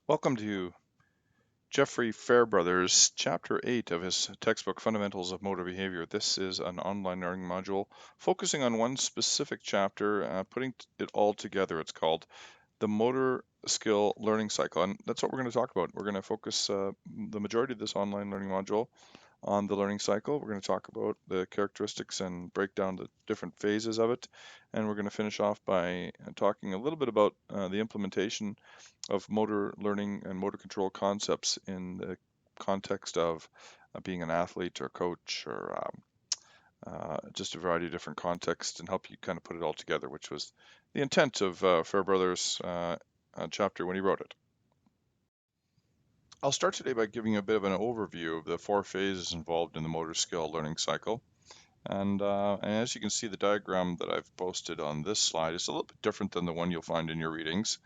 Welcome to Jeffrey Fairbrother's Chapter 8 of his textbook Fundamentals of Motor Behavior. This is an online learning module focusing on one specific chapter, putting it all together. It's called the Motor Skill Learning Cycle, and that's what we're going to talk about. We're going to focus the majority of this online learning module on the learning cycle. We're going to talk about the characteristics and break down the different phases of it. And we're going to finish off by talking a little bit about the implementation of motor learning and motor control concepts in the context of being an athlete or coach or just a variety of different contexts and help you kind of put it all together, which was the intent of Fairbrother's chapter when he wrote it. I'll start today by giving you a bit of an overview of the four phases involved in the motor skill learning cycle. And as you can see, the diagram that I've posted on this slide is a little bit different than the one you'll find in your readings,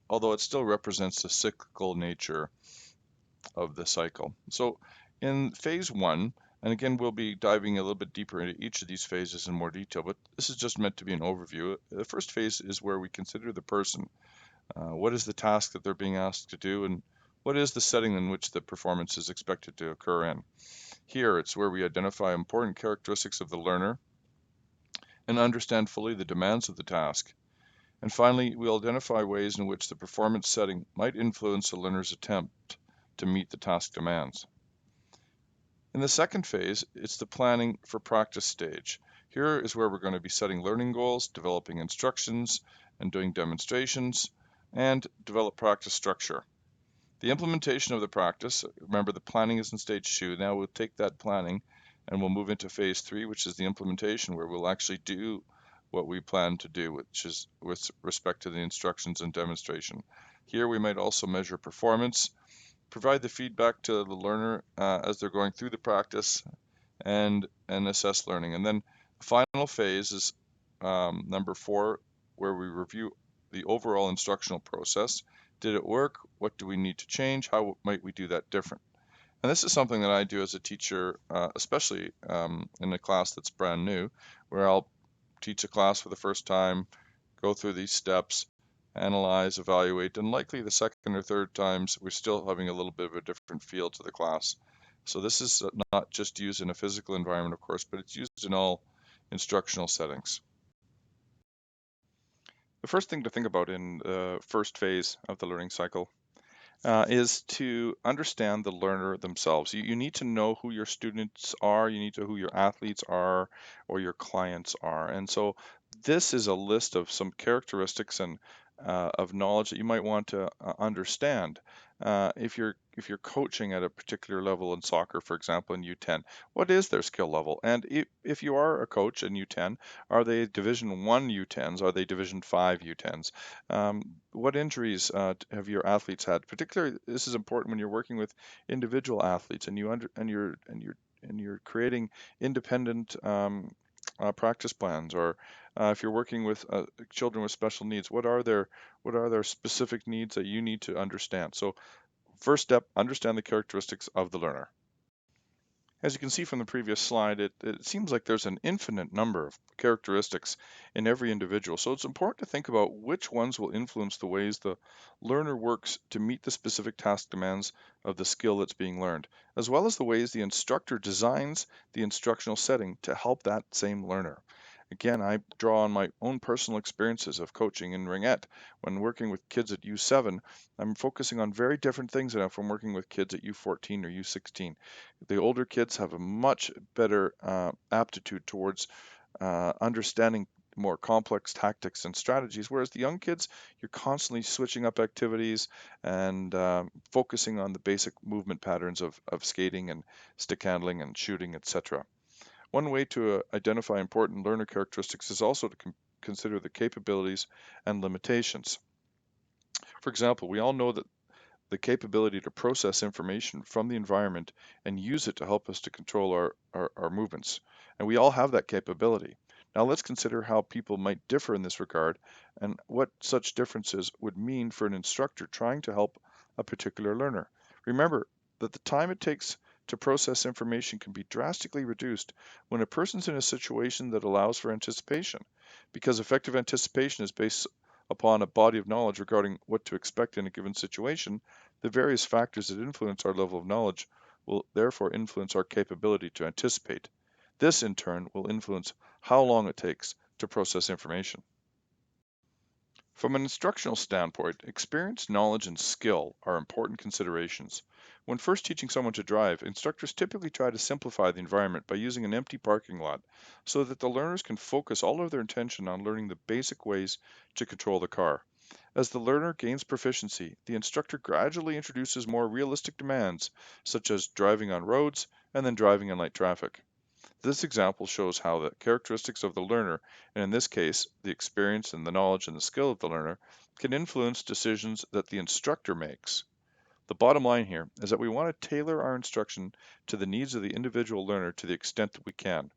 although it still represents the cyclical nature of the cycle. So in phase one, and again, we'll be diving a little bit deeper into each of these phases in more detail, but this is just meant to be an overview. The first phase is where we consider the person. What is the task that they're being asked to do, and what is the setting in which the performance is expected to occur in? Here, it's where we identify important characteristics of the learner and understand fully the demands of the task. And finally, we'll identify ways in which the performance setting might influence the learner's attempt to meet the task demands. In the second phase, it's the planning for practice stage. Here is where we're going to be setting learning goals, developing instructions, and doing demonstrations, and develop practice structure. The implementation of the practice, remember the planning is in stage 2. Now we'll take that planning and we'll move into phase 3, which is the implementation, where we'll actually do what we plan to do, which is with respect to the instructions and demonstration. Here we might also measure performance, provide the feedback to the learner as they're going through the practice, and assess learning. And then the final phase is number 4, where we review the overall instructional process. Did it work? What do we need to change? How might we do that different? And this is something that I do as a teacher, especially in a class that's brand new, where I'll teach a class for the first time, go through these steps, analyze, evaluate, and likely the second or third times, we're still having a little bit of a different feel to the class. So this is not just used in a physical environment, of course, but it's used in all instructional settings. The first thing to think about in the first phase of the learning cycle is to understand the learner themselves. You need to know who your students are, you need to know who your athletes are, or your clients are. And so this is a list of some characteristics and of knowledge that you might want to understand. If you're coaching at a particular level in soccer, for example, in U10, what is their skill level? And if you are a coach in U10, are they Division 1 U10s? Are they Division 5 U10s? What injuries have your athletes had? Particularly, this is important when you're working with individual athletes and you're creating independent practice plans, or if you're working with children with special needs, what are their specific needs that you need to understand? So first step, understand the characteristics of the learner. As you can see from the previous slide, it seems like there's an infinite number of characteristics in every individual. So it's important to think about which ones will influence the ways the learner works to meet the specific task demands of the skill that's being learned, as well as the ways the instructor designs the instructional setting to help that same learner. Again, I draw on my own personal experiences of coaching in ringette. When working with kids at U7, I'm focusing on very different things than if I'm working with kids at U14 or U16. The older kids have a much better aptitude towards understanding more complex tactics and strategies, whereas the young kids, you're constantly switching up activities and focusing on the basic movement patterns of skating and stick handling and shooting, etc. One way to identify important learner characteristics is also to consider the capabilities and limitations. For example, we all know that the capability to process information from the environment and use it to help us to control our movements. And we all have that capability. Now let's consider how people might differ in this regard and what such differences would mean for an instructor trying to help a particular learner. Remember that the time it takes to process information can be drastically reduced when a person's in a situation that allows for anticipation, because effective anticipation is based upon a body of knowledge regarding what to expect in a given situation, the various factors that influence our level of knowledge will therefore influence our capability to anticipate. This, in turn, will influence how long it takes to process information. From an instructional standpoint, experience, knowledge, and skill are important considerations. When first teaching someone to drive, instructors typically try to simplify the environment by using an empty parking lot so that the learners can focus all of their attention on learning the basic ways to control the car. As the learner gains proficiency, the instructor gradually introduces more realistic demands, such as driving on roads and then driving in light traffic. This example shows how the characteristics of the learner, and in this case, the experience and the knowledge and the skill of the learner, can influence decisions that the instructor makes. The bottom line here is that we want to tailor our instruction to the needs of the individual learner to the extent that we can.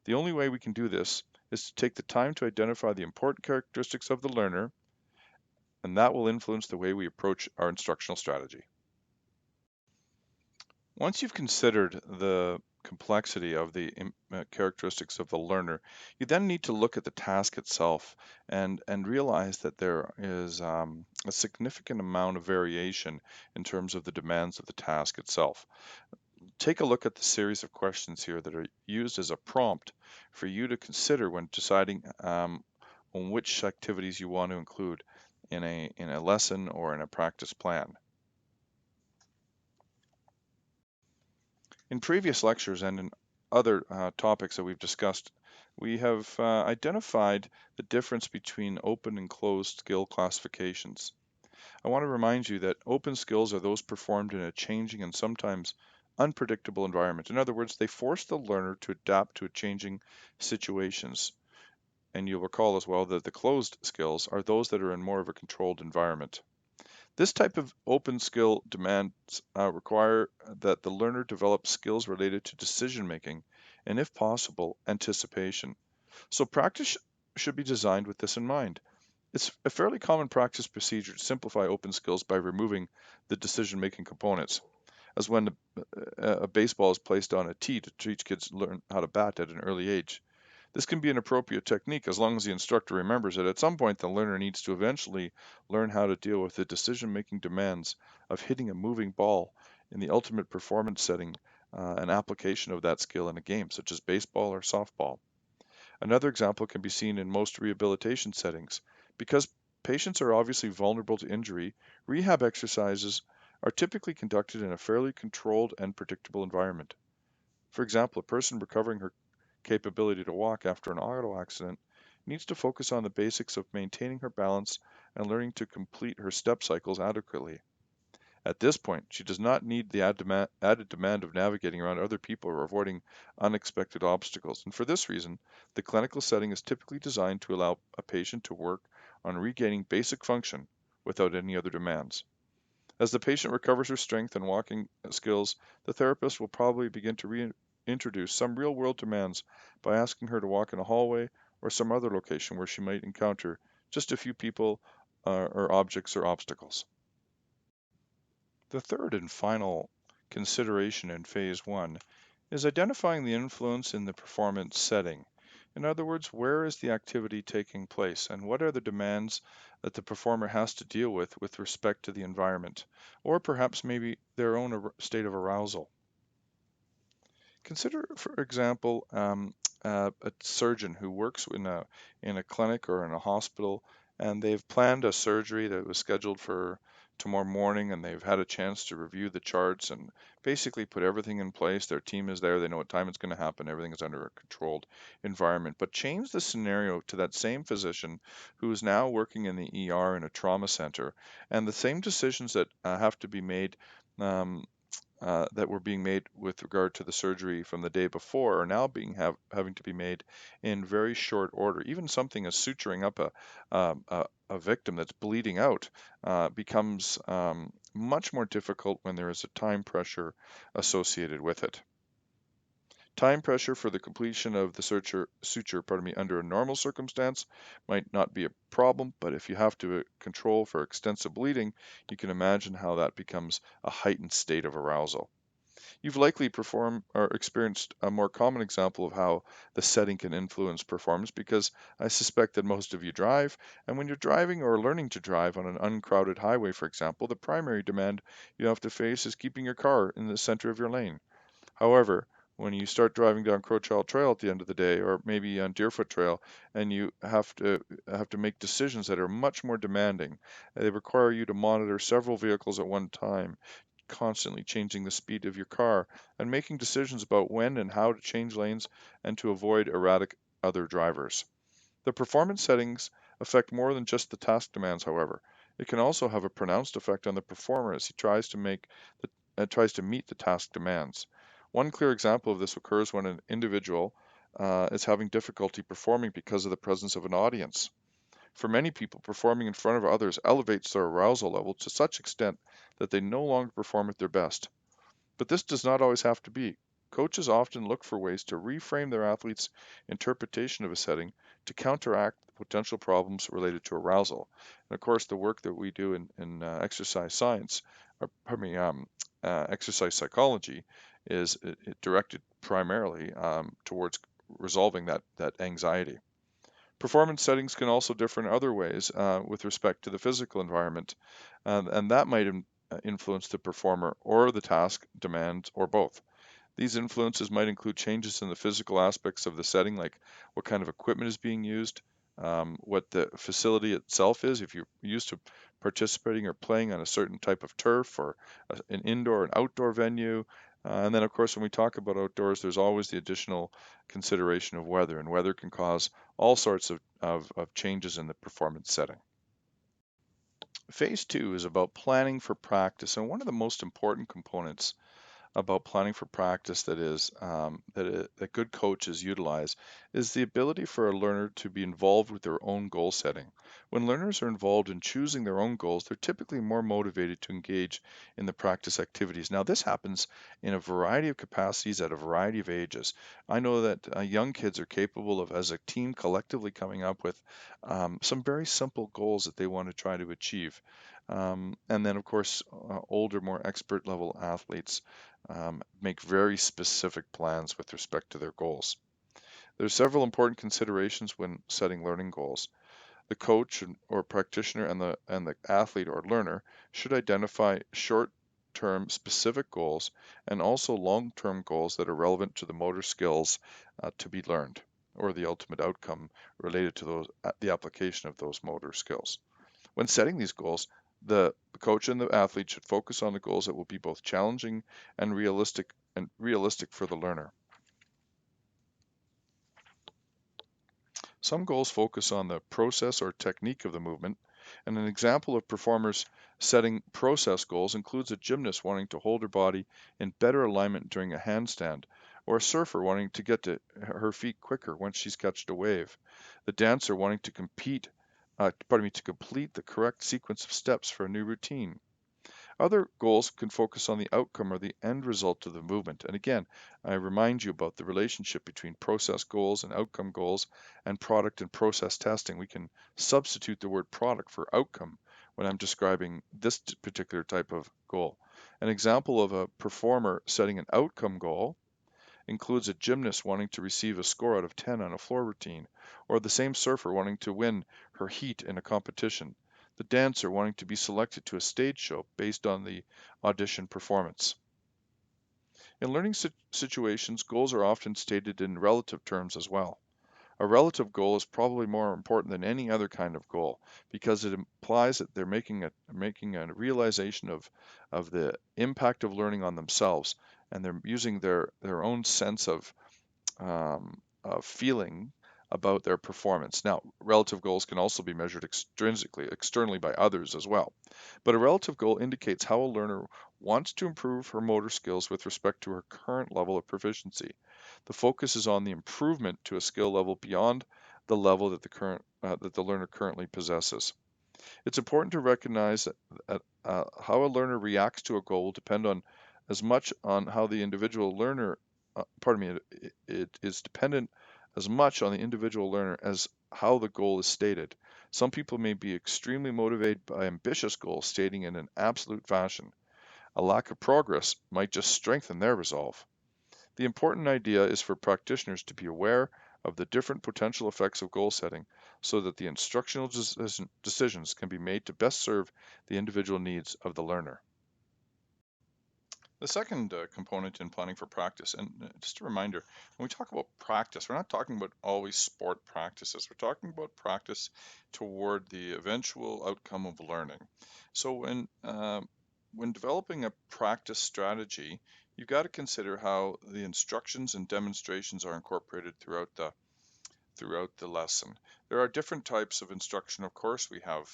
The only way we can do this is to take the time to identify the important characteristics of the learner, and that will influence the way we approach our instructional strategy. Once you've considered the complexity of the characteristics of the learner, you then need to look at the task itself and realize that there is a significant amount of variation in terms of the demands of the task itself. Take a look at the series of questions here that are used as a prompt for you to consider when deciding on which activities you want to include in a lesson or in a practice plan. In previous lectures and in other topics that we've discussed, we have identified the difference between open and closed skill classifications. I want to remind you that open skills are those performed in a changing and sometimes unpredictable environment. In other words, they force the learner to adapt to changing situations. And you'll recall as well that the closed skills are those that are in more of a controlled environment. This type of open skill demands require that the learner develop skills related to decision making and, if possible, anticipation. So practice should be designed with this in mind. It's a fairly common practice procedure to simplify open skills by removing the decision making components, as when a baseball is placed on a tee to teach kids to learn how to bat at an early age. This can be an appropriate technique as long as the instructor remembers that at some point the learner needs to eventually learn how to deal with the decision-making demands of hitting a moving ball in the ultimate performance setting, an application of that skill in a game such as baseball or softball. Another example can be seen in most rehabilitation settings. Because patients are obviously vulnerable to injury, rehab exercises are typically conducted in a fairly controlled and predictable environment. For example, a person recovering her capability to walk after an auto accident needs to focus on the basics of maintaining her balance and learning to complete her step cycles adequately. At this point, she does not need the added demand of navigating around other people or avoiding unexpected obstacles. And for this reason, the clinical setting is typically designed to allow a patient to work on regaining basic function without any other demands. As the patient recovers her strength and walking skills, the therapist will probably begin to reintroduce some real world demands by asking her to walk in a hallway or some other location where she might encounter just a few people or objects or obstacles. The third and final consideration in phase one is identifying the influence in the performance setting. In other words, where is the activity taking place and what are the demands that the performer has to deal with respect to the environment, or perhaps maybe their own state of arousal. Consider, for example, a surgeon who works in a clinic or in a hospital, and they've planned a surgery that was scheduled for tomorrow morning, and they've had a chance to review the charts and basically put everything in place. Their team is there; they know what time it's going to happen. Everything is under a controlled environment. But change the scenario to that same physician who is now working in the ER in a trauma center, and the same decisions that have to be made. That were being made with regard to the surgery from the day before are now having to be made in very short order. Even something as suturing up a victim that's bleeding out becomes much more difficult when there is a time pressure associated with it. Time pressure for the completion of the suture, under a normal circumstance might not be a problem, but if you have to control for extensive bleeding, you can imagine how that becomes a heightened state of arousal. You've likely performed or experienced a more common example of how the setting can influence performance because I suspect that most of you drive, and when you're driving or learning to drive on an uncrowded highway, for example, the primary demand you have to face is keeping your car in the center of your lane. However, when you start driving down Crowchild Trail at the end of the day, or maybe on Deerfoot Trail, and you have to make decisions that are much more demanding, they require you to monitor several vehicles at one time, constantly changing the speed of your car, and making decisions about when and how to change lanes and to avoid erratic other drivers. The performance settings affect more than just the task demands, however. It can also have a pronounced effect on the performer as he tries to meet the task demands. One clear example of this occurs when an individual is having difficulty performing because of the presence of an audience. For many people, performing in front of others elevates their arousal level to such extent that they no longer perform at their best. But this does not always have to be. Coaches often look for ways to reframe their athletes' interpretation of a setting to counteract the potential problems related to arousal. And of course, the work that we do in exercise science, or pardon me, exercise psychology, is directed primarily towards resolving that anxiety. Performance settings can also differ in other ways with respect to the physical environment, and that might influence the performer or the task demands or both. These influences might include changes in the physical aspects of the setting, like what kind of equipment is being used, what the facility itself is, if you're used to participating or playing on a certain type of turf or an indoor and outdoor venue. And then, of course, when we talk about outdoors, there's always the additional consideration of weather, and weather can cause all sorts of changes in the performance setting. Phase two is about planning for practice, and one of the most important components about planning for practice that good coaches utilize is the ability for a learner to be involved with their own goal setting. When learners are involved in choosing their own goals, they're typically more motivated to engage in the practice activities. Now, this happens in a variety of capacities at a variety of ages. I know that young kids are capable of, as a team, collectively coming up with some very simple goals that they want to try to achieve. And then, of course, older, more expert level athletes make very specific plans with respect to their goals. There's several important considerations when setting learning goals. The coach or practitioner and the athlete or learner should identify short-term specific goals and also long-term goals that are relevant to the motor skills to be learned or the ultimate outcome related to the application of those motor skills. When setting these goals, the coach and the athlete should focus on the goals that will be both challenging and realistic for the learner. Some goals focus on the process or technique of the movement, and an example of performers setting process goals includes a gymnast wanting to hold her body in better alignment during a handstand, or a surfer wanting to get to her feet quicker once she's catched a wave. The dancer wanting to complete the correct sequence of steps for a new routine. Other goals can focus on the outcome or the end result of the movement. And again, I remind you about the relationship between process goals and outcome goals and product and process testing. We can substitute the word product for outcome when I'm describing this particular type of goal. An example of a performer setting an outcome goal includes a gymnast wanting to receive a score out of 10 on a floor routine, or the same surfer wanting to win her heat in a competition, the dancer wanting to be selected to a stage show based on the audition performance. In learning situations, goals are often stated in relative terms as well. A relative goal is probably more important than any other kind of goal because it implies that they're making a realization of the impact of learning on themselves, and they're using their own sense of feeling about their performance. Now, relative goals can also be measured externally by others as well. But a relative goal indicates how a learner wants to improve her motor skills with respect to her current level of proficiency. The focus is on the improvement to a skill level beyond the level that the learner currently possesses. It's important to recognize that how a learner reacts to a goal will depend on as much on how the individual learner, pardon me, it is dependent as much on the individual learner as how the goal is stated. Some people may be extremely motivated by ambitious goals stating in an absolute fashion. A lack of progress might just strengthen their resolve. The important idea is for practitioners to be aware of the different potential effects of goal setting so that the instructional decisions can be made to best serve the individual needs of the learner. The second component in planning for practice, and just a reminder, when we talk about practice, we're not talking about always sport practices. We're talking about practice toward the eventual outcome of learning. So when developing a practice strategy, you've got to consider how the instructions and demonstrations are incorporated throughout the lesson. There are different types of instruction, of course. We have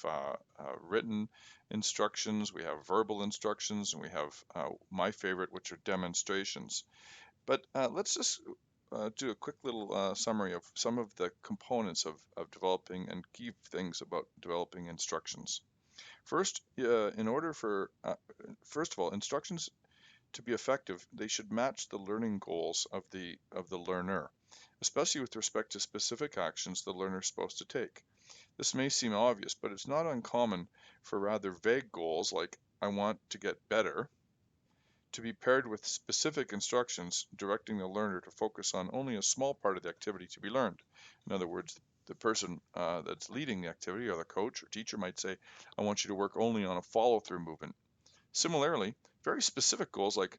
written instructions, we have verbal instructions, and we have my favorite, which are demonstrations. But let's just do a quick little summary of some of the components of developing and key things about developing instructions. First, first of all, instructions to be effective, they should match the learning goals of the learner, especially with respect to specific actions the learner is supposed to take. This may seem obvious, but it's not uncommon for rather vague goals like I want to get better to be paired with specific instructions directing the learner to focus on only a small part of the activity to be learned. In other words, the person that's leading the activity, or the coach or teacher, might say, I want you to work only on a follow-through movement. Similarly, very specific goals like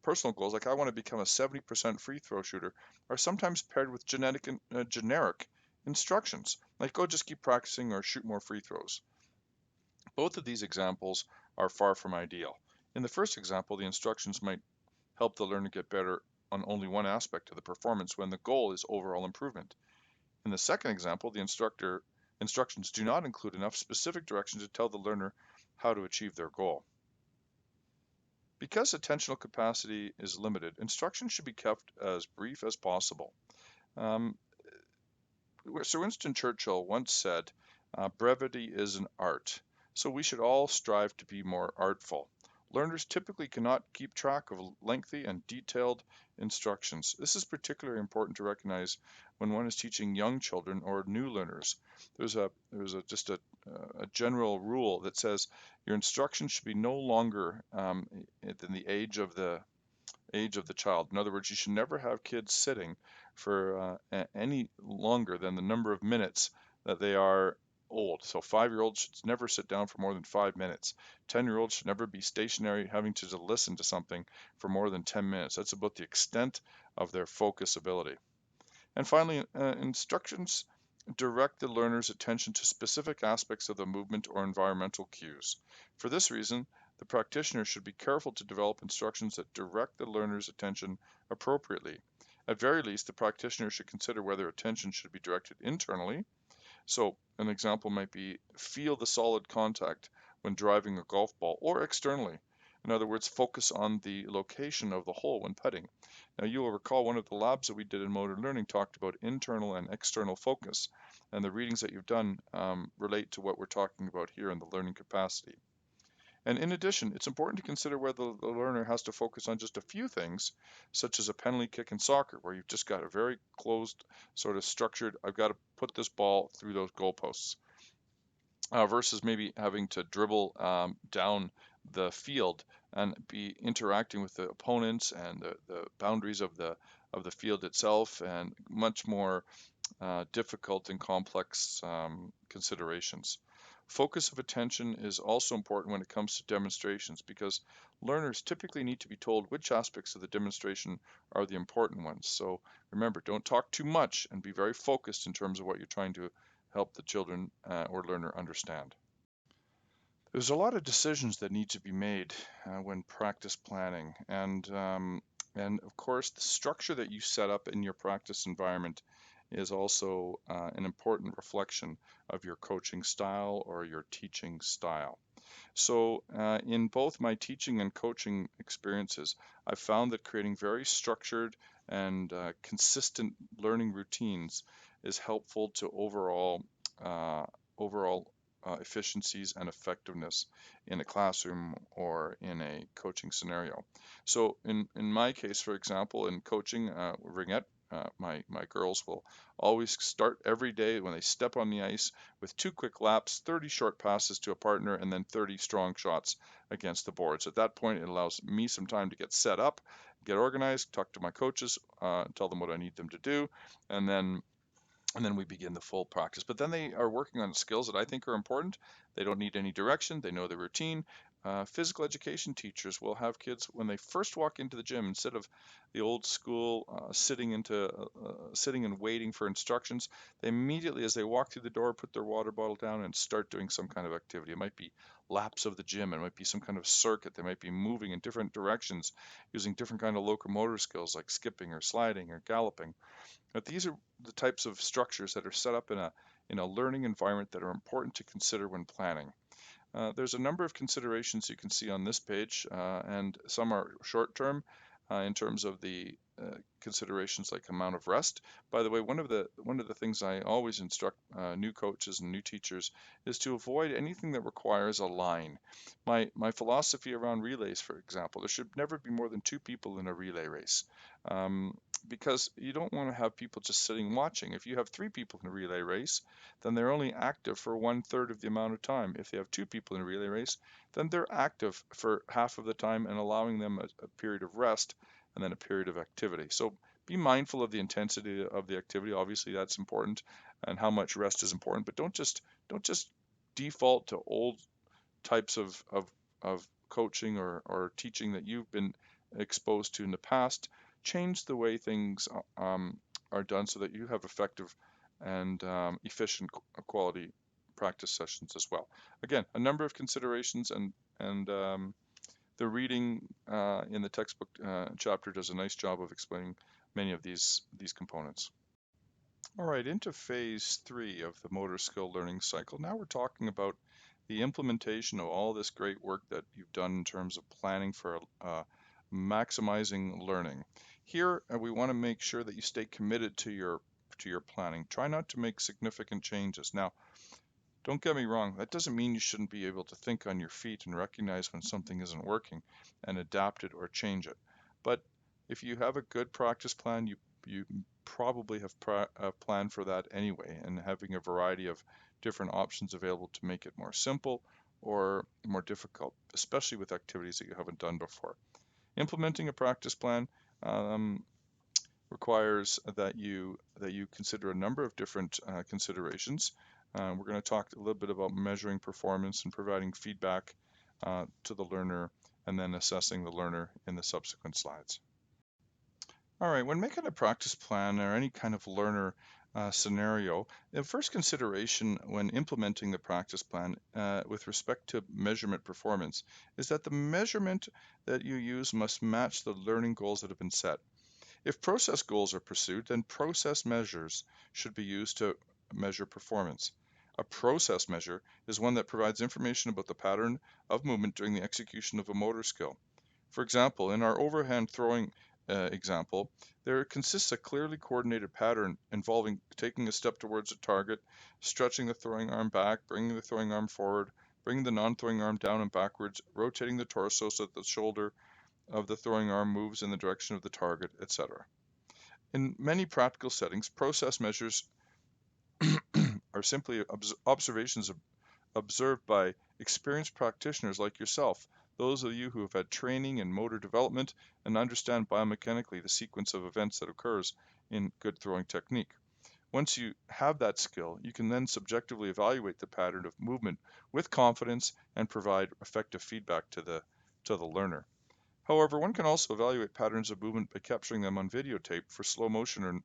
personal goals, like I want to become a 70% free throw shooter, are sometimes paired with generic instructions, like go just keep practicing or shoot more free throws. Both of these examples are far from ideal. In the first example, the instructions might help the learner get better on only one aspect of the performance when the goal is overall improvement. In the second example, the instructions do not include enough specific directions to tell the learner how to achieve their goal. Because attentional capacity is limited, instruction should be kept as brief as possible. Sir Winston Churchill once said, brevity is an art, so we should all strive to be more artful. Learners typically cannot keep track of lengthy and detailed instructions. This is particularly important to recognize when one is teaching young children or new learners. There's just a general rule that says your instruction should be no longer than the age of the child. In other words, you should never have kids sitting for any longer than the number of minutes that they are old. So 5-year-olds should never sit down for more than 5 minutes. 10-year-olds should never be stationary having to listen to something for more than 10 minutes. That's about the extent of their focus ability. And finally, instructions direct the learner's attention to specific aspects of the movement or environmental cues. For this reason, the practitioner should be careful to develop instructions that direct the learner's attention appropriately. At very least, the practitioner should consider whether attention should be directed internally. So an example might be feel the solid contact when driving a golf ball, or externally. In other words, focus on the location of the hole when putting. Now you will recall one of the labs that we did in motor learning talked about internal and external focus, and the readings that you've done relate to what we're talking about here in the learning capacity. And in addition, it's important to consider whether the learner has to focus on just a few things, such as a penalty kick in soccer, where you've just got a very closed, sort of structured, I've got to put this ball through those goalposts, versus maybe having to dribble down the field and be interacting with the opponents and the boundaries of the field itself, and much more difficult and complex considerations. Focus of attention is also important when it comes to demonstrations, because learners typically need to be told which aspects of the demonstration are the important ones. So remember, don't talk too much and be very focused in terms of what you're trying to help the children or learner understand. There's a lot of decisions that need to be made when practice planning, and of course the structure that you set up in your practice environment is also an important reflection of your coaching style or your teaching style. So in both my teaching and coaching experiences, I've found that creating very structured and consistent learning routines is helpful to overall efficiencies and effectiveness in a classroom or in a coaching scenario. So in my case, for example, in coaching, Ringette my girls will always start every day when they step on the ice with 2 quick laps, 30 short passes to a partner, and then 30 strong shots against the boards. At that point, it allows me some time to get set up, get organized, talk to my coaches, tell them what I need them to do, and then we begin the full practice. But then they are working on skills that I think are important. They don't need any direction. They know the routine. Physical education teachers will have kids when they first walk into the gym, instead of the old school sitting and waiting for instructions, they immediately, as they walk through the door, put their water bottle down and start doing some kind of activity. It might be laps of the gym. It might be some kind of circuit. They might be moving in different directions using different kind of locomotor skills like skipping or sliding or galloping. But these are the types of structures that are set up in a learning environment that are important to consider when planning. There's a number of considerations you can see on this page, and some are short-term in terms of the considerations like amount of rest. By the way, one of the things I always instruct new coaches and new teachers is to avoid anything that requires a line. My philosophy around relays, for example, there should never be more than 2 people in a relay race. Because you don't want to have people just sitting watching. If you have 3 people in a relay race, then they're only active for 1/3 of the amount of time. If they have 2 people in a relay race, then they're active for half of the time and allowing them a period of rest and then a period of activity. So be mindful of the intensity of the activity. Obviously, that's important, and how much rest is important. But don't just default to old types of coaching or teaching that you've been exposed to in the past. Change the way things are done so that you have effective and efficient quality practice sessions as well. Again, a number of considerations, and the reading in the textbook chapter does a nice job of explaining many of these components. All right, into phase 3 of the motor skill learning cycle. Now we're talking about the implementation of all this great work that you've done in terms of planning for maximizing learning. Here, we want to make sure that you stay committed to your planning. Try not to make significant changes. Now, don't get me wrong, that doesn't mean you shouldn't be able to think on your feet and recognize when something isn't working and adapt it or change it. But if you have a good practice plan, you probably have planned for that anyway, and having a variety of different options available to make it more simple or more difficult, especially with activities that you haven't done before. Implementing a practice plan requires that you consider a number of different considerations. We're going to talk a little bit about measuring performance and providing feedback to the learner, and then assessing the learner in the subsequent slides. All right, when making a practice plan or any kind of learner scenario, the first consideration when implementing the practice plan with respect to measurement performance is that the measurement that you use must match the learning goals that have been set. If process goals are pursued, then process measures should be used to measure performance. A process measure is one that provides information about the pattern of movement during the execution of a motor skill. For example, in our overhand throwing example, there consists a clearly coordinated pattern involving taking a step towards a target, stretching the throwing arm back, bringing the throwing arm forward, bringing the non-throwing arm down and backwards, rotating the torso so that the shoulder of the throwing arm moves in the direction of the target, etc. In many practical settings, process measures are simply observations observed by experienced practitioners like yourself, those of you who have had training in motor development and understand biomechanically the sequence of events that occurs in good throwing technique. Once you have that skill, you can then subjectively evaluate the pattern of movement with confidence and provide effective feedback to the learner. However, one can also evaluate patterns of movement by capturing them on videotape for slow motion or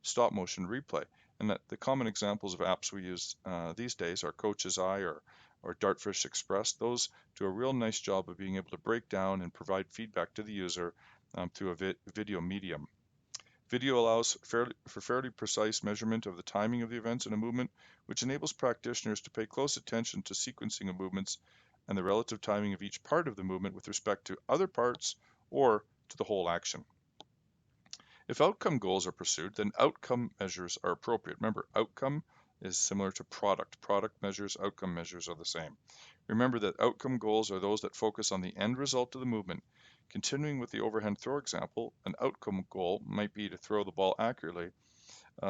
stop motion replay. And that the common examples of apps we use these days are Coach's Eye or Dartfish Express. Those do a real nice job of being able to break down and provide feedback to the user through a video medium. Video allows for fairly precise measurement of the timing of the events in a movement, which enables practitioners to pay close attention to sequencing of movements and the relative timing of each part of the movement with respect to other parts or to the whole action. If outcome goals are pursued, then outcome measures are appropriate. Remember, outcome is similar to product. Product measures, outcome measures are the same. Remember that outcome goals are those that focus on the end result of the movement. Continuing with the overhand throw example, an outcome goal might be to throw the ball accurately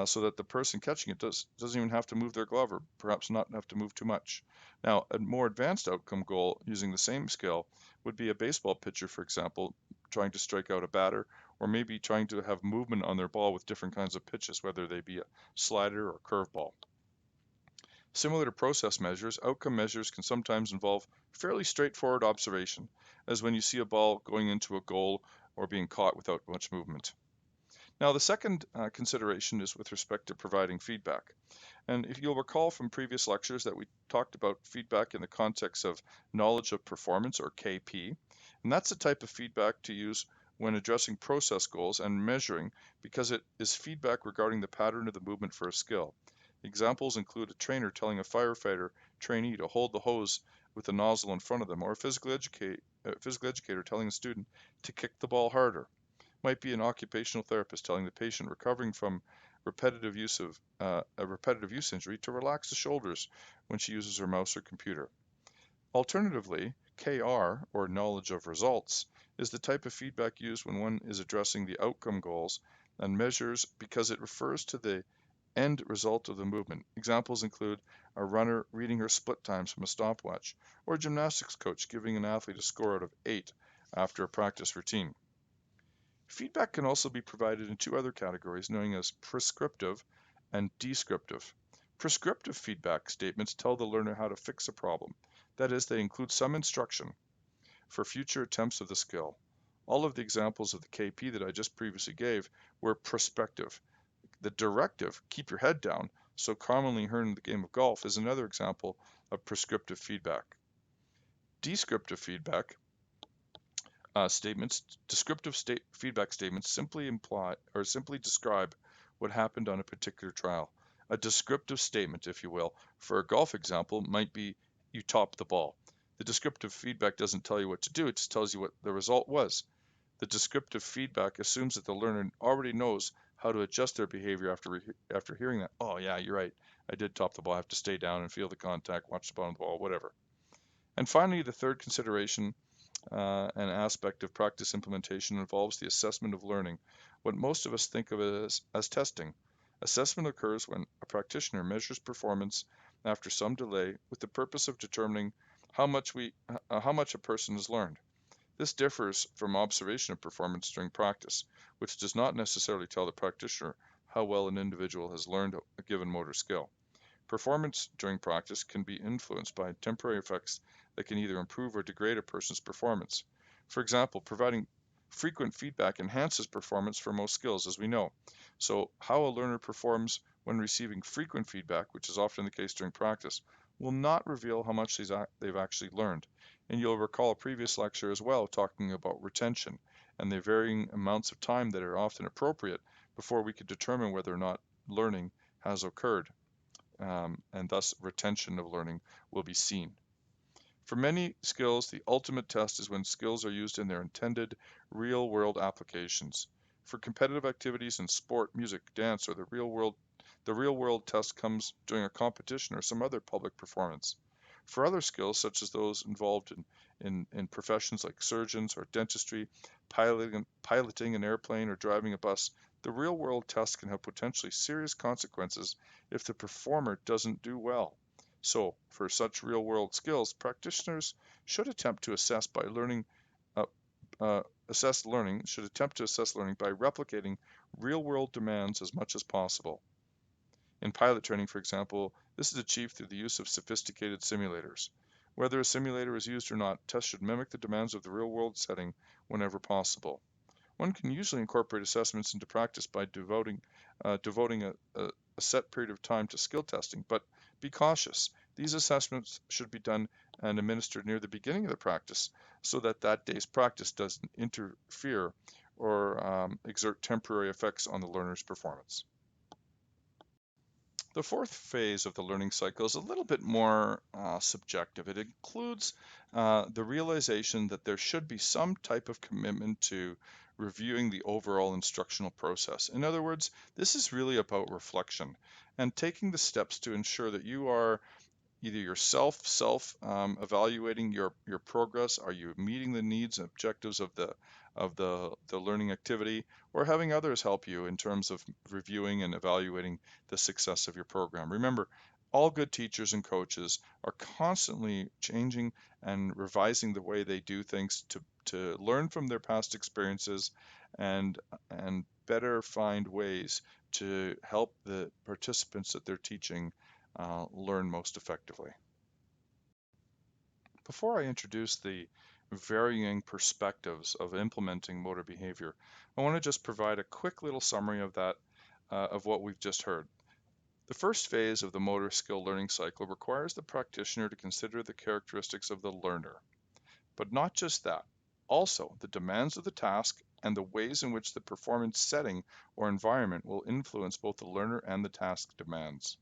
so that the person catching it doesn't even have to move their glove or perhaps not have to move too much. Now, a more advanced outcome goal using the same skill would be a baseball pitcher, for example, trying to strike out a batter, or maybe trying to have movement on their ball with different kinds of pitches, whether they be a slider or curveball. Similar to process measures, outcome measures can sometimes involve fairly straightforward observation, as when you see a ball going into a goal or being caught without much movement. Now, the second consideration is with respect to providing feedback. And if you'll recall from previous lectures that we talked about feedback in the context of knowledge of performance, or KP, and that's the type of feedback to use when addressing process goals and measuring, because it is feedback regarding the pattern of the movement for a skill. Examples include a trainer telling a firefighter trainee to hold the hose with the nozzle in front of them, or a physical educator telling a student to kick the ball harder. Might be an occupational therapist telling the patient recovering from repetitive use of a repetitive use injury to relax the shoulders when she uses her mouse or computer. Alternatively, KR, or knowledge of results, is the type of feedback used when one is addressing the outcome goals and measures because it refers to the end result of the movement. Examples include a runner reading her split times from a stopwatch, or a gymnastics coach giving an athlete a score out of 8 after a practice routine. Feedback can also be provided in two other categories, known as prescriptive and descriptive. Prescriptive feedback statements tell the learner how to fix a problem. That is, they include some instruction for future attempts of the skill. All of the examples of the KP that I just previously gave were prescriptive. The directive, keep your head down, so commonly heard in the game of golf, is another example of prescriptive feedback. Descriptive feedback statements, descriptive feedback statements simply imply or simply describe what happened on a particular trial. A descriptive statement, if you will, for a golf example might be you topped the ball. The descriptive feedback doesn't tell you what to do, it just tells you what the result was. The descriptive feedback assumes that the learner already knows how to adjust their behavior after hearing that. Oh yeah, you're right. I did top the ball. I have to stay down and feel the contact, watch the bottom of the ball, whatever. And finally, the third consideration an aspect of practice implementation involves the assessment of learning, what most of us think of as testing. Assessment occurs when a practitioner measures performance after some delay with the purpose of determining how much a person has learned. This differs from observation of performance during practice, which does not necessarily tell the practitioner how well an individual has learned a given motor skill. Performance during practice can be influenced by temporary effects that can either improve or degrade a person's performance. For example, providing frequent feedback enhances performance for most skills, as we know. So, how a learner performs when receiving frequent feedback, which is often the case during practice, will not reveal how much they've actually learned. And you'll recall a previous lecture as well talking about retention and the varying amounts of time that are often appropriate before we could determine whether or not learning has occurred. And thus retention of learning will be seen. For many skills, the ultimate test is when skills are used in their intended real-world applications. For competitive activities in sport, music, dance, or the real-world test comes during a competition or some other public performance. For other skills, such as those involved in professions like surgeons or dentistry, piloting an airplane or driving a bus, the real-world test can have potentially serious consequences if the performer doesn't do well. So, for such real-world skills, practitioners should attempt to assess learning by replicating real-world demands as much as possible. In pilot training, for example, this is achieved through the use of sophisticated simulators. Whether a simulator is used or not, tests should mimic the demands of the real-world setting whenever possible. One can usually incorporate assessments into practice by devoting a set period of time to skill testing, but be cautious. These assessments should be done and administered near the beginning of the practice so that that day's practice doesn't interfere or exert temporary effects on the learner's performance. The fourth phase of the learning cycle is a little bit more subjective. It includes the realization that there should be some type of commitment to reviewing the overall instructional process. In other words, this is really about reflection. and taking the steps to ensure that you are either yourself evaluating your progress. Are you meeting the needs and objectives of the learning activity, or having others help you in terms of reviewing and evaluating the success of your program? Remember, all good teachers and coaches are constantly changing and revising the way they do things to learn from their past experiences and better find ways to help the participants that they're teaching learn most effectively. Before I introduce the varying perspectives of implementing motor behavior, I want to just provide a quick little summary of that, of what we've just heard. The first phase of the motor skill learning cycle requires the practitioner to consider the characteristics of the learner, but not just that, also the demands of the task and the ways in which the performance setting or environment will influence both the learner and the task demands.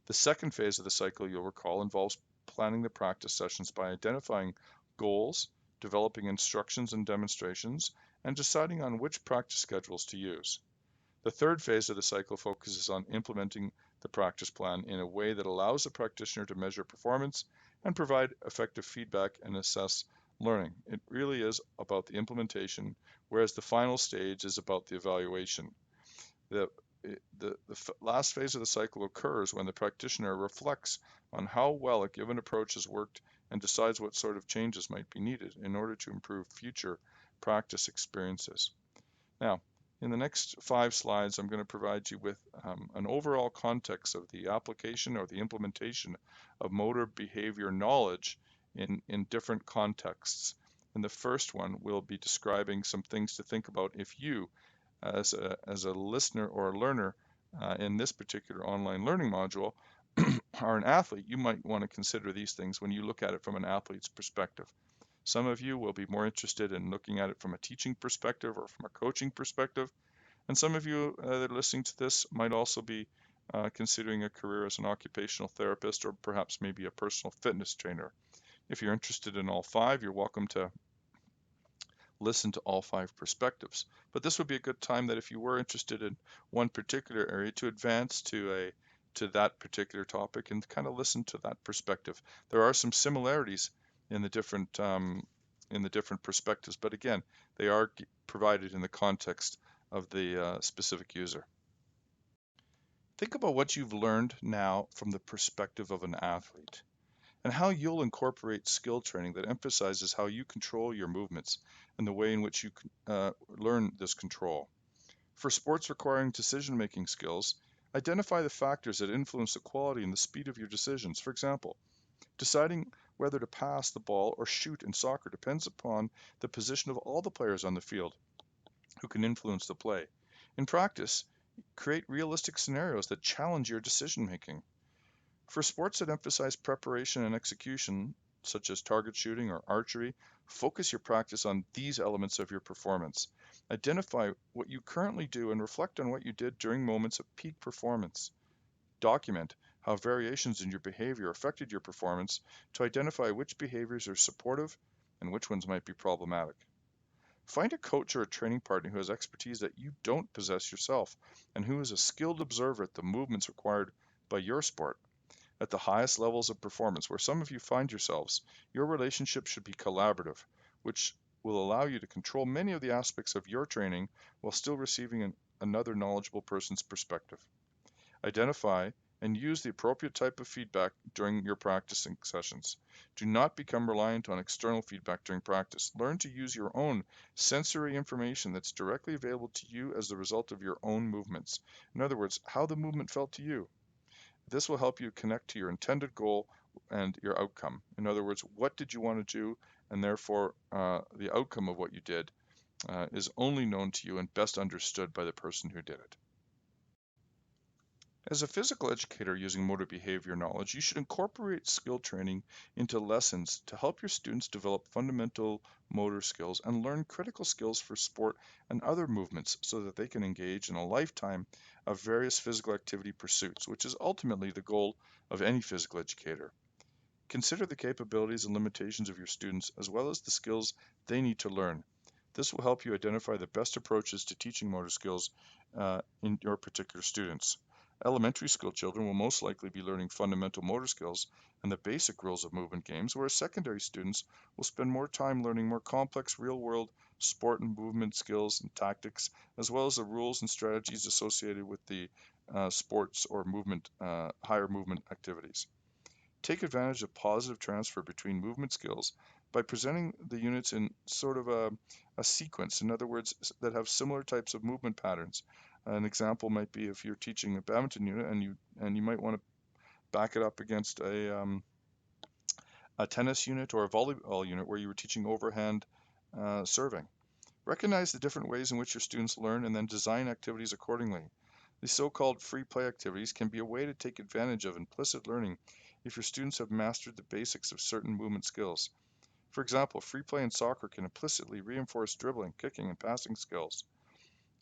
The second phase of the cycle, you'll recall, involves planning the practice sessions by identifying goals, developing instructions and demonstrations, and deciding on which practice schedules to use. The third phase of the cycle focuses on implementing the practice plan in a way that allows the practitioner to measure performance and provide effective feedback and assess learning. It really is about the implementation, whereas the final stage is about the evaluation. The last phase of the cycle occurs when the practitioner reflects on how well a given approach has worked and decides what sort of changes might be needed in order to improve future practice experiences. Now, in the next 5 slides, I'm going to provide you with an overall context of the application or the implementation of motor behavior knowledge in different contexts. In the first one, we'll be describing some things to think about if you, as a listener or a learner in this particular online learning module, are an athlete. You might want to consider these things when you look at it from an athlete's perspective. Some of you will be more interested in looking at it from a teaching perspective or from a coaching perspective. And some of you that are listening to this might also be considering a career as an occupational therapist or perhaps maybe a personal fitness trainer. If you're interested in all 5, you're welcome to listen to all 5 perspectives. But this would be a good time that if you were interested in one particular area to advance to that particular topic and kind of listen to that perspective. There are some similarities in the different perspectives, but again, they are provided in the context of the specific user. Think about what you've learned now from the perspective of an athlete, and how you'll incorporate skill training that emphasizes how you control your movements and the way in which you learn this control. For sports requiring decision-making skills, identify the factors that influence the quality and the speed of your decisions. For example, deciding whether to pass the ball or shoot in soccer depends upon the position of all the players on the field who can influence the play. In practice, create realistic scenarios that challenge your decision-making. For sports that emphasize preparation and execution, such as target shooting or archery, focus your practice on these elements of your performance. Identify what you currently do and reflect on what you did during moments of peak performance. Document how variations in your behavior affected your performance to identify which behaviors are supportive and which ones might be problematic. Find a coach or a training partner who has expertise that you don't possess yourself and who is a skilled observer at the movements required by your sport. At the highest levels of performance, where some of you find yourselves, your relationship should be collaborative, which will allow you to control many of the aspects of your training while still receiving another knowledgeable person's perspective. Identify and use the appropriate type of feedback during your practicing sessions. Do not become reliant on external feedback during practice. Learn to use your own sensory information that's directly available to you as the result of your own movements. In other words, how the movement felt to you. This will help you connect to your intended goal and your outcome. In other words, what did you want to do, and therefore the outcome of what you did is only known to you and best understood by the person who did it. As a physical educator using motor behavior knowledge, you should incorporate skill training into lessons to help your students develop fundamental motor skills and learn critical skills for sport and other movements so that they can engage in a lifetime of various physical activity pursuits, which is ultimately the goal of any physical educator. Consider the capabilities and limitations of your students as well as the skills they need to learn. This will help you identify the best approaches to teaching motor skills in your particular students. Elementary school children will most likely be learning fundamental motor skills and the basic rules of movement games, whereas secondary students will spend more time learning more complex real-world sport and movement skills and tactics, as well as the rules and strategies associated with the sports or higher movement activities. Take advantage of positive transfer between movement skills by presenting the units in sort of a sequence, in other words, that have similar types of movement patterns. An example might be if you're teaching a badminton unit and you might want to back it up against a tennis unit or a volleyball unit where you were teaching overhand serving. Recognize the different ways in which your students learn and then design activities accordingly. These so-called free play activities can be a way to take advantage of implicit learning if your students have mastered the basics of certain movement skills. For example, free play in soccer can implicitly reinforce dribbling, kicking, and passing skills.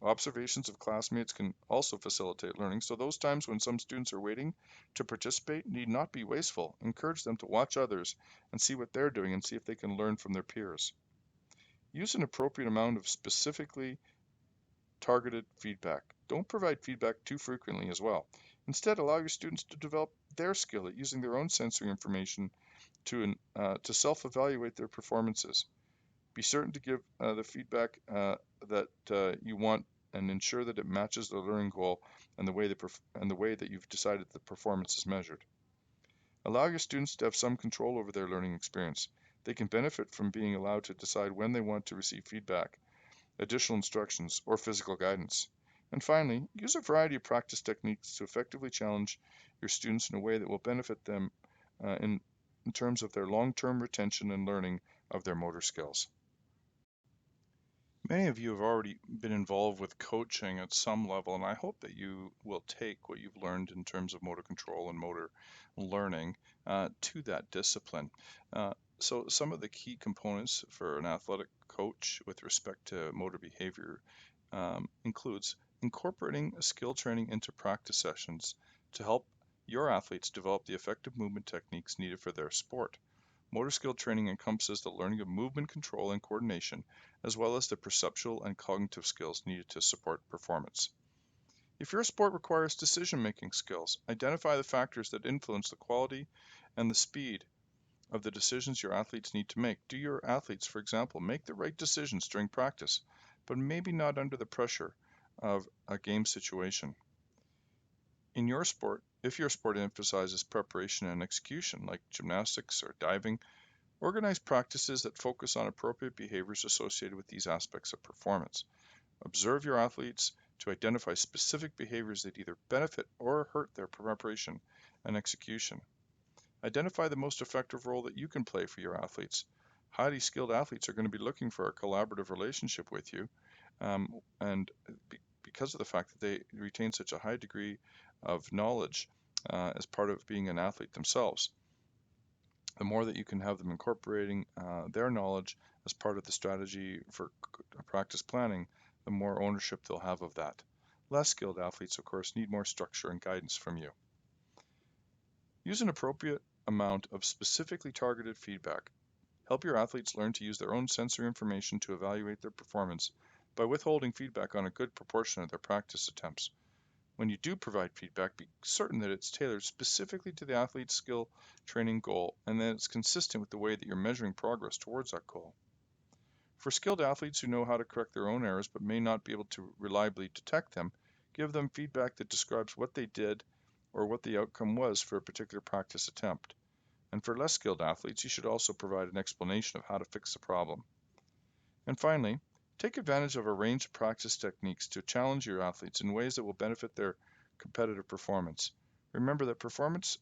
Observations of classmates can also facilitate learning, so those times when some students are waiting to participate need not be wasteful. Encourage them to watch others and see what they're doing and see if they can learn from their peers. Use an appropriate amount of specifically targeted feedback. Don't provide feedback too frequently as well. Instead, allow your students to develop their skill at using their own sensory information to self-evaluate their performances. Be certain to give the feedback that you want and ensure that it matches the learning goal and the way that you've decided the performance is measured. Allow your students to have some control over their learning experience. They can benefit from being allowed to decide when they want to receive feedback, additional instructions, or physical guidance. And finally, use a variety of practice techniques to effectively challenge your students in a way that will benefit them uh, in, in terms of their long-term retention and learning of their motor skills. Many of you have already been involved with coaching at some level, and I hope that you will take what you've learned in terms of motor control and motor learning to that discipline. So some of the key components for an athletic coach with respect to motor behavior includes incorporating skill training into practice sessions to help your athletes develop the effective movement techniques needed for their sport. Motor skill training encompasses the learning of movement control and coordination, as well as the perceptual and cognitive skills needed to support performance. If your sport requires decision-making skills, identify the factors that influence the quality and the speed of the decisions your athletes need to make. Do your athletes, for example, make the right decisions during practice, but maybe not under the pressure of a game situation? In your sport, if your sport emphasizes preparation and execution, like gymnastics or diving, organize practices that focus on appropriate behaviors associated with these aspects of performance. Observe your athletes to identify specific behaviors that either benefit or hurt their preparation and execution. Identify the most effective role that you can play for your athletes. Highly skilled athletes are going to be looking for a collaborative relationship with you, and because of the fact that they retain such a high degree of knowledge as part of being an athlete themselves. The more that you can have them incorporating their knowledge as part of the strategy for practice planning, the more ownership they'll have of that. Less skilled athletes, of course, need more structure and guidance from you. Use an appropriate amount of specifically targeted feedback. Help your athletes learn to use their own sensory information to evaluate their performance by withholding feedback on a good proportion of their practice attempts. When you do provide feedback, be certain that it's tailored specifically to the athlete's skill training goal and that it's consistent with the way that you're measuring progress towards that goal. For skilled athletes who know how to correct their own errors but may not be able to reliably detect them, give them feedback that describes what they did or what the outcome was for a particular practice attempt. And for less skilled athletes, you should also provide an explanation of how to fix the problem. And finally, take advantage of a range of practice techniques to challenge your athletes in ways that will benefit their competitive performance. Remember that performance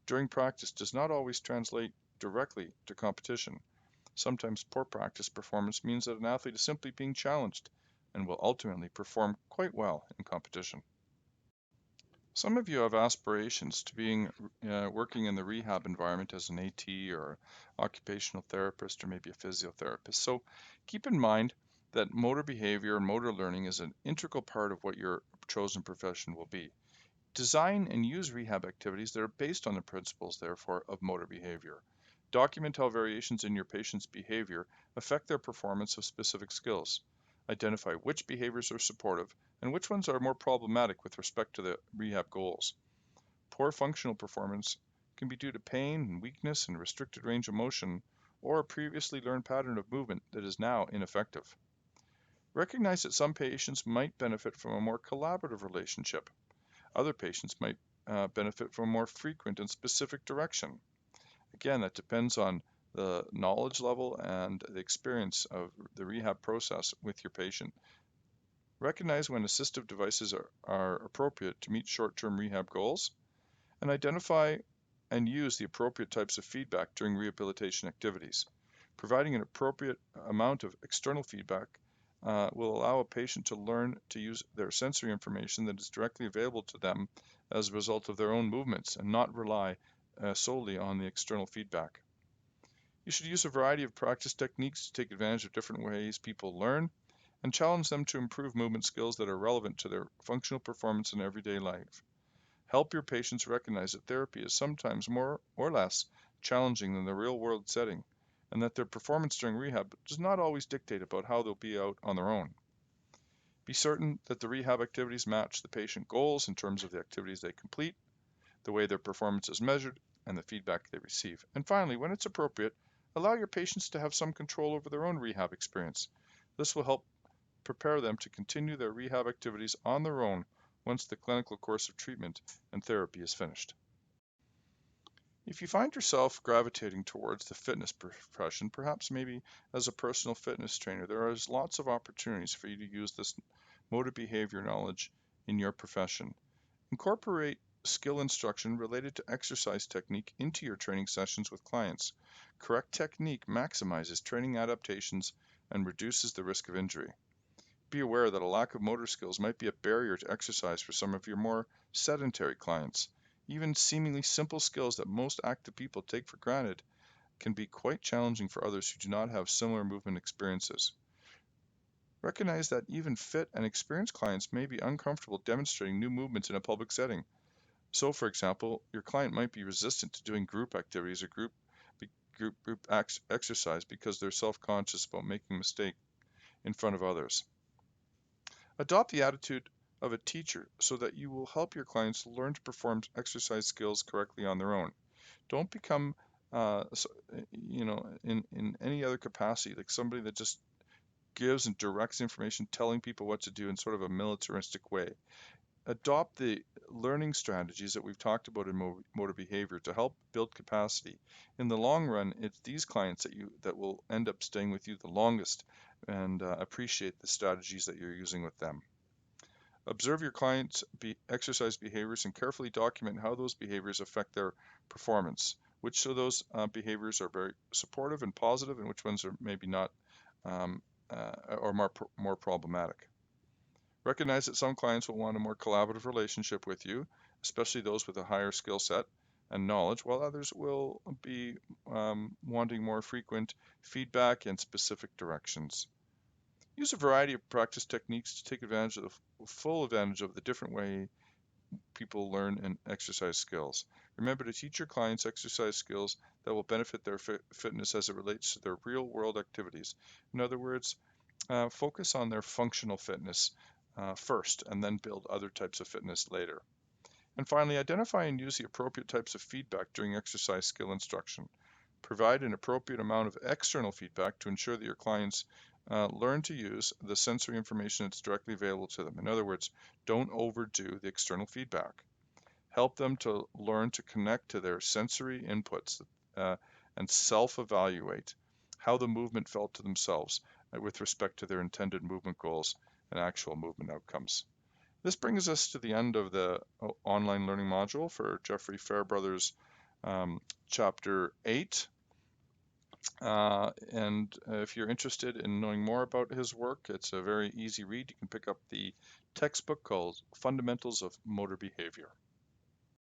during practice does not always translate directly to competition. Sometimes poor practice performance means that an athlete is simply being challenged and will ultimately perform quite well in competition. Some of you have aspirations to working in the rehab environment as an AT or occupational therapist or maybe a physiotherapist. So keep in mind that motor behavior and motor learning is an integral part of what your chosen profession will be. Design and use rehab activities that are based on the principles, therefore, of motor behavior. Document how variations in your patient's behavior affect their performance of specific skills. Identify which behaviors are supportive and which ones are more problematic with respect to the rehab goals. Poor functional performance can be due to pain and weakness and restricted range of motion, or a previously learned pattern of movement that is now ineffective. Recognize that some patients might benefit from a more collaborative relationship. Other patients might benefit from more frequent and specific direction. Again, that depends on the knowledge level and the experience of the rehab process with your patient. Recognize when assistive devices are appropriate to meet short-term rehab goals, and identify and use the appropriate types of feedback during rehabilitation activities. Providing an appropriate amount of external feedback will allow a patient to learn to use their sensory information that is directly available to them as a result of their own movements and not rely solely on the external feedback. You should use a variety of practice techniques to take advantage of different ways people learn and challenge them to improve movement skills that are relevant to their functional performance in everyday life. Help your patients recognize that therapy is sometimes more or less challenging than the real-world setting, and that their performance during rehab does not always dictate about how they'll be out on their own. Be certain that the rehab activities match the patient goals in terms of the activities they complete, the way their performance is measured, and the feedback they receive. And finally, when it's appropriate, allow your patients to have some control over their own rehab experience. This will help prepare them to continue their rehab activities on their own once the clinical course of treatment and therapy is finished. If you find yourself gravitating towards the fitness profession, perhaps maybe as a personal fitness trainer, there is lots of opportunities for you to use this motor behavior knowledge in your profession. Incorporate skill instruction related to exercise technique into your training sessions with clients. Correct technique maximizes training adaptations and reduces the risk of injury. Be aware that a lack of motor skills might be a barrier to exercise for some of your more sedentary clients. Even seemingly simple skills that most active people take for granted can be quite challenging for others who do not have similar movement experiences. Recognize that even fit and experienced clients may be uncomfortable demonstrating new movements in a public setting. So, for example, your client might be resistant to doing group activities or group exercise because they're self-conscious about making a mistake in front of others. Adopt the attitude of a teacher so that you will help your clients learn to perform exercise skills correctly on their own. Don't become, in any other capacity, like somebody that just gives and directs information, telling people what to do in sort of a militaristic way. Adopt the learning strategies that we've talked about in motor behavior to help build capacity. In the long run, it's these clients that will end up staying with you the longest and appreciate the strategies that you're using with them. Observe your clients' exercise behaviors and carefully document how those behaviors affect their performance. Which of those behaviors are very supportive and positive, and which ones are maybe not or more problematic. Recognize that some clients will want a more collaborative relationship with you, especially those with a higher skill set and knowledge, while others will be wanting more frequent feedback and specific directions. Use a variety of practice techniques to take advantage of the full advantage of the different way people learn and exercise skills. Remember to teach your clients exercise skills that will benefit their fitness as it relates to their real-world activities. In other words, focus on their functional fitness first and then build other types of fitness later. And finally, identify and use the appropriate types of feedback during exercise skill instruction. Provide an appropriate amount of external feedback to ensure that your clients learn to use the sensory information that's directly available to them. In other words, don't overdo the external feedback. Help them to learn to connect to their sensory inputs and self-evaluate how the movement felt to themselves with respect to their intended movement goals and actual movement outcomes. This brings us to the end of the online learning module for Jeffrey Fairbrother's Chapter 8. And if you're interested in knowing more about his work, it's a very easy read. You can pick up the textbook called Fundamentals of Motor Behavior.